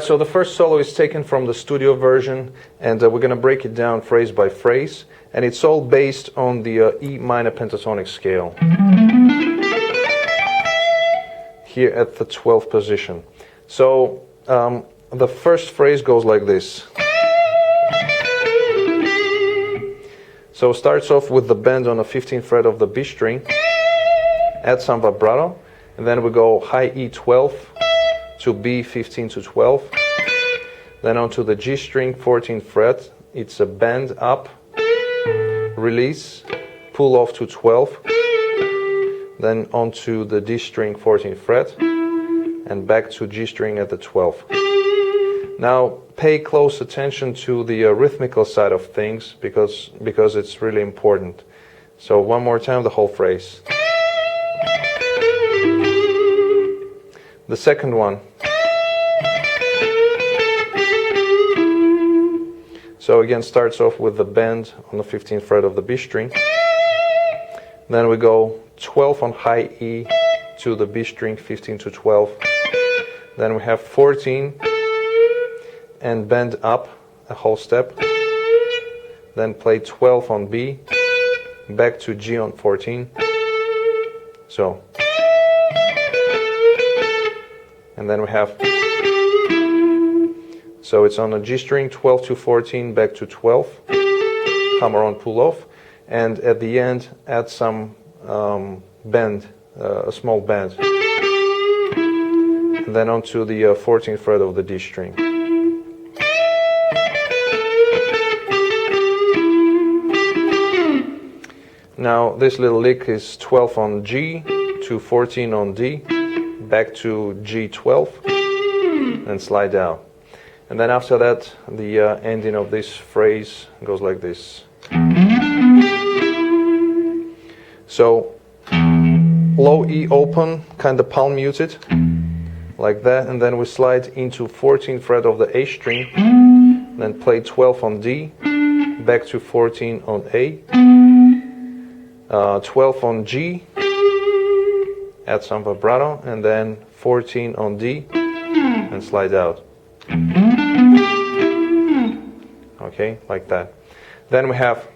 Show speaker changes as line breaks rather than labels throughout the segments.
Alright, so the first solo is taken from the studio version, and we're going to break it down phrase by phrase, and it's all based on the E minor pentatonic scale, here at the 12th position. So the first phrase goes like this. So it starts off with the bend on the 15th fret of the B string, add some vibrato, and then we go high E12 to B 15 to 12, then onto the G string 14th fret, it's a bend up, release, pull off to 12, then onto the D string 14th fret, and back to G string at the 12th. Now pay close attention to the rhythmical side of things because it's really important. So one more time, the whole phrase. The second one. So again, starts off with the bend on the 15th fret of the B string. Then we go 12 on high E to the B string 15 to 12. Then we have 14 and bend up a whole step. Then play 12 on B, back to G on 14. So. And then we have, so it's on a G string, 12 to 14, back to 12, hammer on, pull off, and at the end add some bend, a small bend, and then onto the 14th fret of the D string. Now this little lick is 12 on G to 14 on D, back to G12 and slide down. And then after that, the ending of this phrase goes like this. So low E open, kind of palm muted, like that, and then we slide into 14th fret of the A string, then play 12 on D, back to 14 on A, 12 on G, add some vibrato, and then 14 on D and slide out. Okay, like that. Then we have,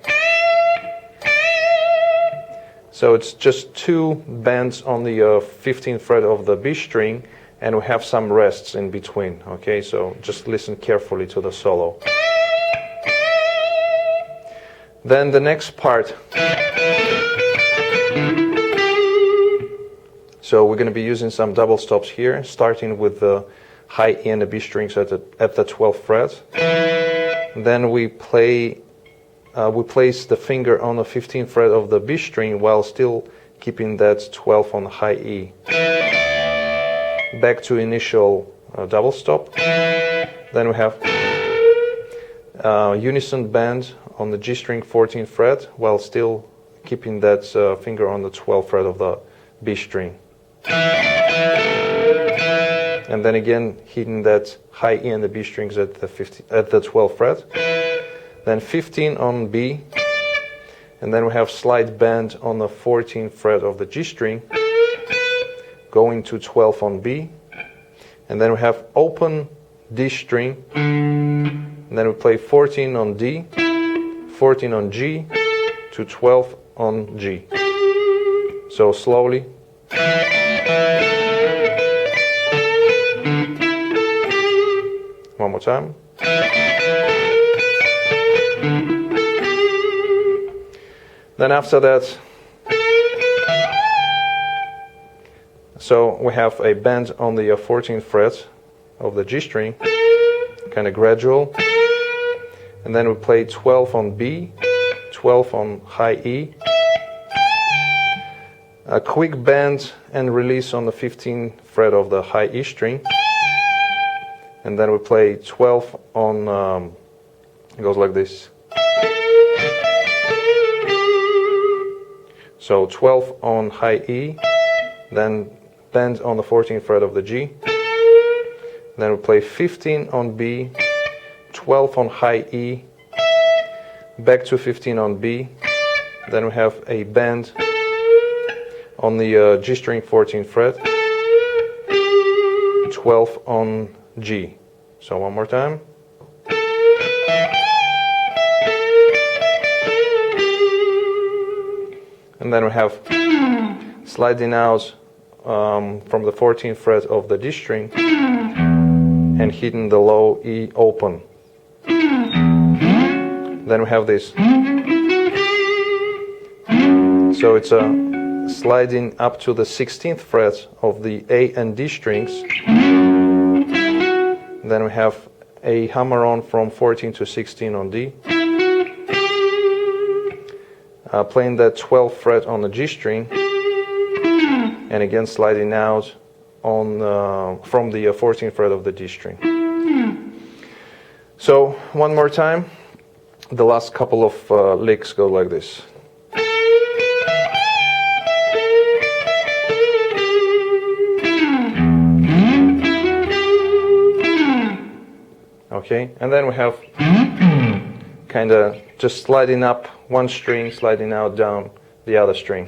so it's just two bends on the 15th fret of the B string, and we have some rests in between. Okay, so just listen carefully to the solo. Then the next part. So we're going to be using some double stops here, starting with the high E and the B strings at the 12th fret. Then we place the finger on the 15th fret of the B string while still keeping that 12 on high E. Back to initial double stop. Then we have unison bend on the G string 14th fret while still keeping that finger on the 12th fret of the B string. And then again hitting that high E and the B strings at the 12th fret. Then 15 on B, and then we have slide bend on the 14th fret of the G string, going to 12 on B, and then we have open D string, and then we play 14 on D, 14 on G, to 12 on G. So slowly. One more time. Then after that, so we have a bend on the 14th fret of the G string, kind of gradual, and then we play 12 on B, 12 on high E, a quick bend and release on the 15th fret of the high E string, and then we play 12 on, it goes like this. So 12 on high E, then bend on the 14th fret of the G, then we play 15 on B, 12 on high E, back to 15 on B, then we have a bend on the G string 14th fret, 12 on G. So one more time. And then we have sliding out from the 14th fret of the D string and hitting the low E open. Then we have this. So it's a sliding up to the 16th fret of the A and D strings. Then we have a hammer-on from 14 to 16 on D. Playing that 12th fret on the G string. And again sliding out on from the 14th fret of the D string. So one more time. The last couple of licks go like this. Okay, and then we have kind of just sliding up one string, sliding out down the other string.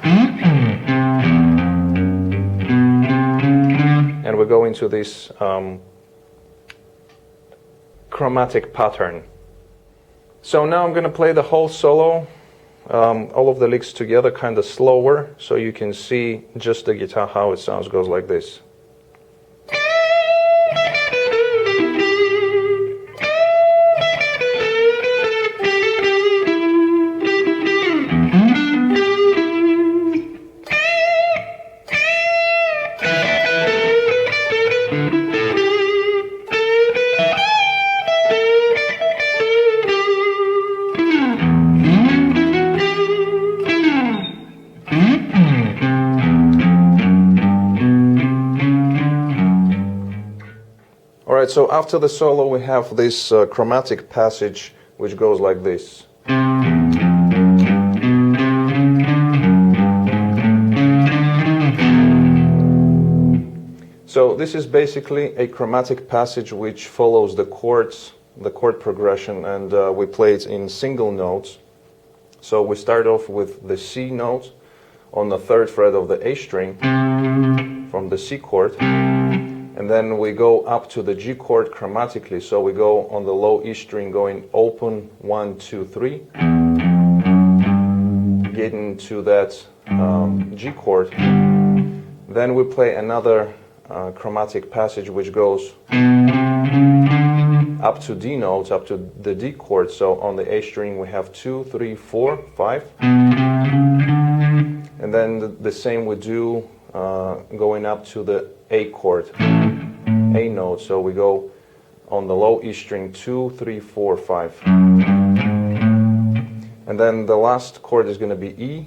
And we go into this chromatic pattern. So now I'm going to play the whole solo, all of the licks together, kind of slower, so you can see just the guitar, how it sounds, goes like this. Alright, so after the solo we have this chromatic passage which goes like this. So this is basically a chromatic passage which follows the chords, the chord progression, and we play it in single notes. So we start off with the C note on the 3rd fret of the A string from the C chord. And then we go up to the G chord chromatically, so we go on the low E string going open 1, 2, 3, getting to that G chord. Then we play another chromatic passage which goes up to D notes, up to the D chord. So on the A string we have 2, 3, 4, 5. And then the same we do going up to the A chord, A note, so we go on the low E string 2, 3, 4, 5. And then the last chord is going to be E,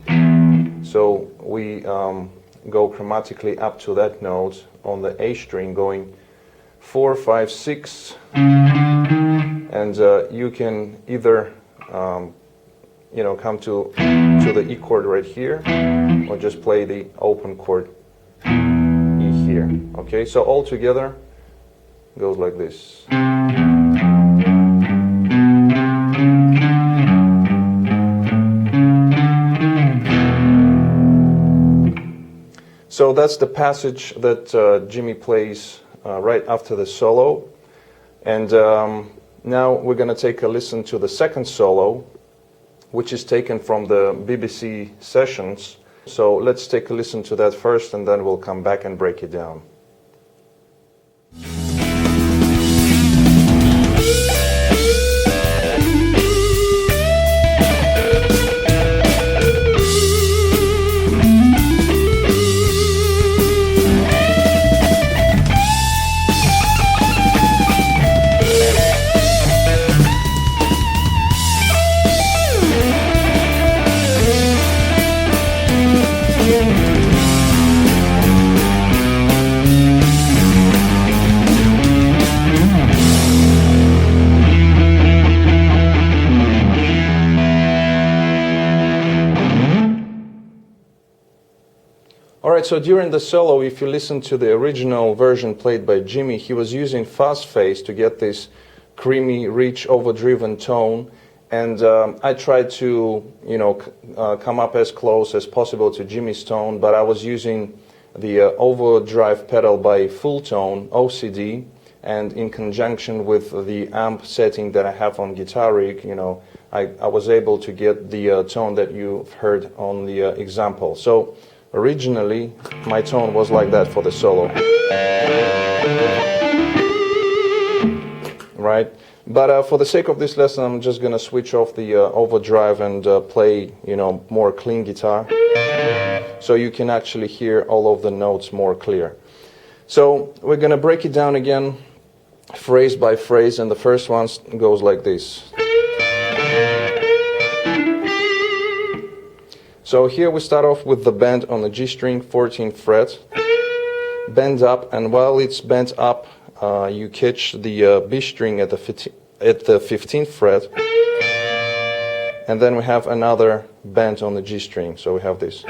so we go chromatically up to that note on the A string going 4, 5, 6. And you can either come to the E chord right here, or just play the open chord E here. Okay, so all together goes like this. So that's the passage that Jimi plays right after the solo. And now we're going to take a listen to the second solo, which is taken from the BBC sessions. So let's take a listen to that first, and then we'll come back and break it down. Alright, so during the solo, if you listen to the original version played by Jimi, he was using fuzz phase to get this creamy, rich, overdriven tone. And I tried to, come up as close as possible to Jimi's tone, but I was using the overdrive pedal by Full Tone, OCD, and in conjunction with the amp setting that I have on Guitaric, I was able to get the tone that you've heard on the example. So originally my tone was like that for the solo, right? But for the sake of this lesson, I'm just gonna switch off the overdrive and play, more clean guitar, so you can actually hear all of the notes more clear. So we're gonna break it down again, phrase by phrase, and the first one goes like this. So here we start off with the bend on the G string, 14th fret, bend up, and while it's bent up, you catch the B string at the 15th fret, and then we have another bend on the G string, so we have this,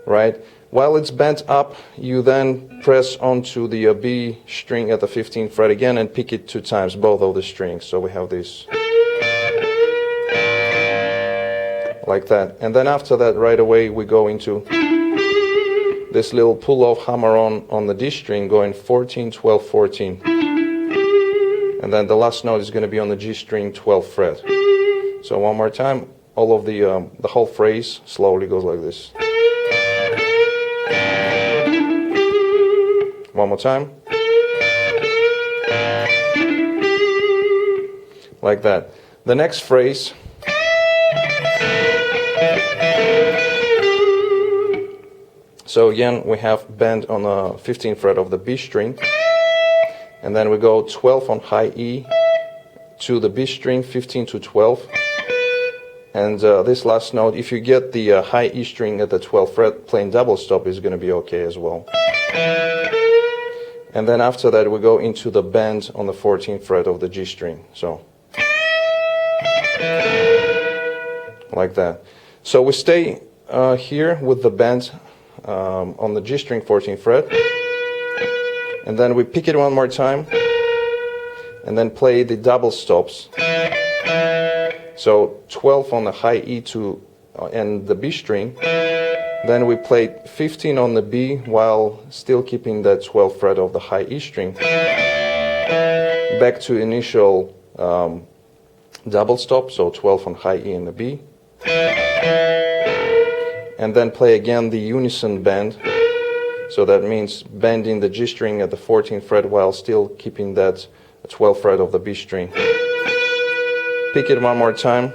right? While it's bent up, you then press onto the B string at the 15th fret again and pick it 2 times, both of the strings, so we have this, like that. And then after that, right away, we go into this little pull-off hammer-on on the D string, going 14, 12, 14. And then the last note is going to be on the G string, 12th fret. So one more time, all of the whole phrase slowly goes like this. One more time. Like that. The next phrase, so again we have bend on the 15th fret of the B string, and then we go 12 on high E to the B string, 15 to 12, and this last note, if you get the high E string at the 12th fret, playing double stop is going to be okay as well. And then after that we go into the bend on the 14th fret of the G string, so like that. So we stay here with the bend on the G string, 14th fret, and then we pick it one more time and then play the double stops. So 12 on the high E to and the B string, then we play 15 on the B while still keeping that 12th fret of the high E string, back to initial double stop, so 12 on high E and the B, and then play again the unison bend, so that means bending the G string at the 14th fret while still keeping that 12th fret of the B string. Pick it one more time,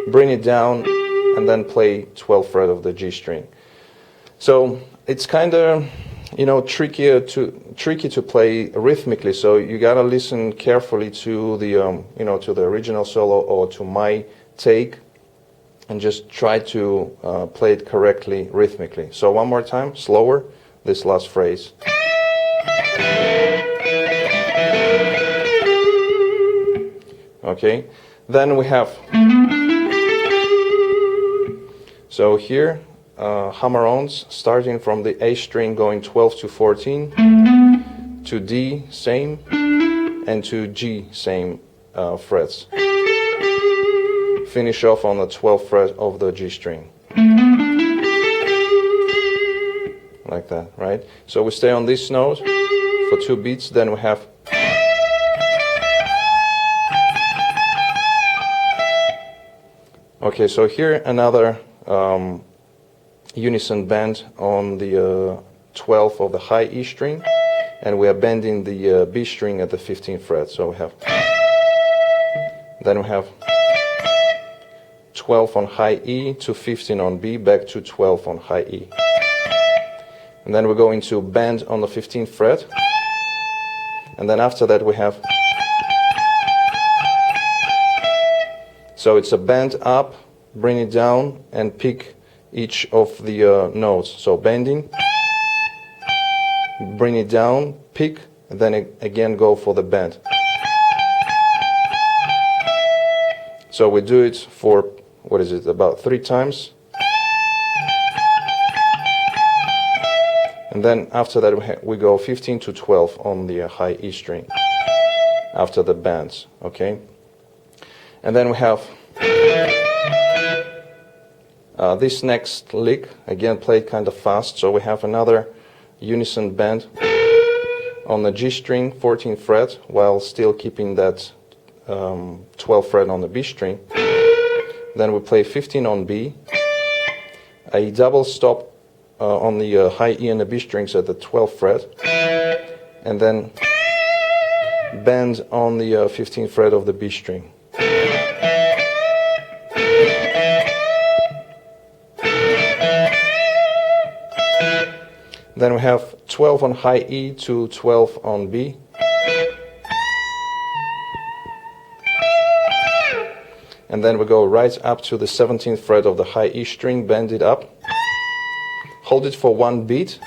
bring it down, and then play 12th fret of the G string. So it's kind of tricky to play rhythmically, so you gotta listen carefully to the to the original solo or to my take, and just try to play it correctly rhythmically. So one more time, slower, this last phrase. Okay, then we have, so here, hammer-ons, starting from the A string, going 12 to 14, to D, same, and to G, same frets. Finish off on the 12th fret of the G string. Like that, right? So we stay on this note for 2 beats, then we have, okay, so here another unison bend on the 12th of the high E string, and we are bending the B string at the 15th fret. So we have, then we have 12 on high E to 15 on B, back to 12 on high E. And then we go into bend on the 15th fret, and then after that we have, so it's a bend up, bring it down, and pick each of the notes. So bending, bring it down, pick, and then again go for the bend. So we do it for, what is it, about 3 times. And then after that we go 15 to 12 on the high E string after the bends, okay? And then we have this next lick, again played kind of fast, so we have another unison bend on the G string, 14th fret, while still keeping that 12th fret on the B string. Then we play 15 on B, a double stop on the high E and the B strings at the 12th fret, and then bend on the 15th fret of the B string. Then we have 12 on high E to 12 on B. And then we go right up to the 17th fret of the high E string, bend it up, hold it for one beat,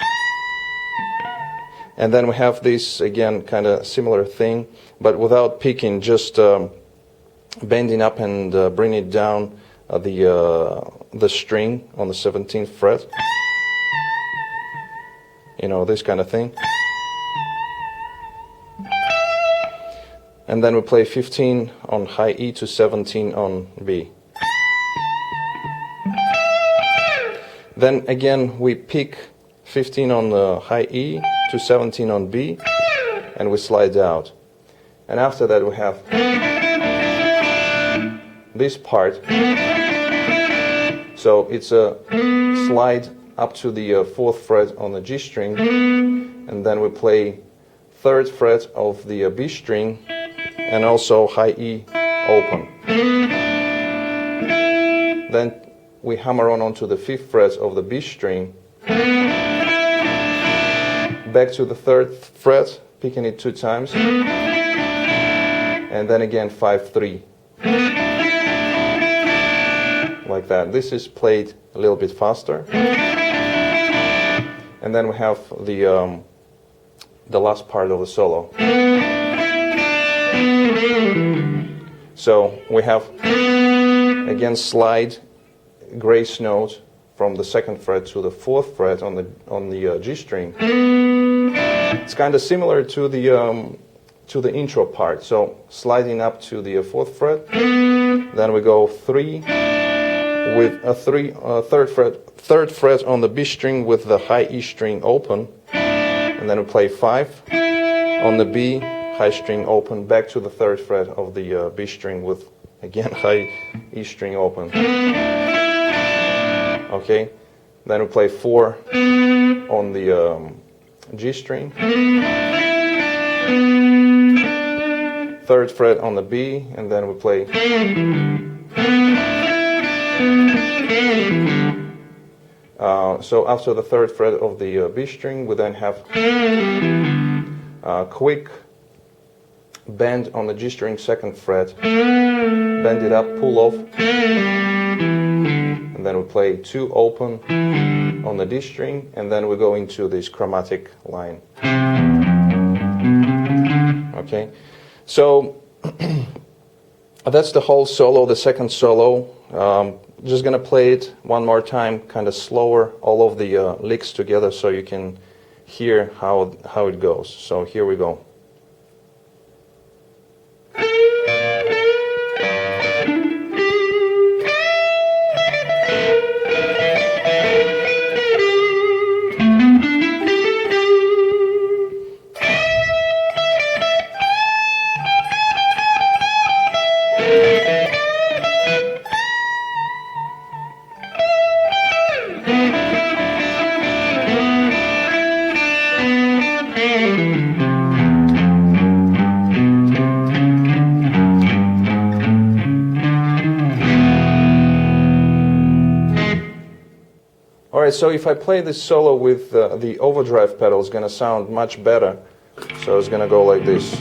and then we have this again kind of similar thing, but without picking, just bending up and bring it down the string on the 17th fret. You know, this kind of thing. And then we play 15 on high E to 17 on B. Then again we pick 15 on the high E to 17 on B, and we slide out. And after that we have this part. So it's a slide up to the 4th fret on the G string, and then we play 3rd fret of the B string, and also high E open. Then we hammer on onto the 5th fret of the B string, back to the 3rd fret, picking it 2 times, and then again 5-3, like that. This is played a little bit faster. And then we have the last part of the solo. So we have again slide grace note from the 2nd fret to the 4th fret on the G string. It's kind of similar to the intro part. So sliding up to the 4th fret, then we go 3 with a 3rd fret on the B string with the high E string open, and then we play 5 on the B, high string open, back to the 3rd fret of the B string with again high E string open. Okay, then we play 4 on the G string, 3rd fret on the B, and then we play so after the 3rd fret of the B string, we then have a quick bend on the G string 2nd fret, bend it up, pull off, and then we play 2 open on the D string, and then we go into this chromatic line. Okay, so that's the whole solo, the second solo. Just gonna play it one more time, kind of slower, all of the licks together, so you can hear how it goes. So here we go. Alright, so if I play this solo with the overdrive pedal, it's going to sound much better. So it's going to go like this.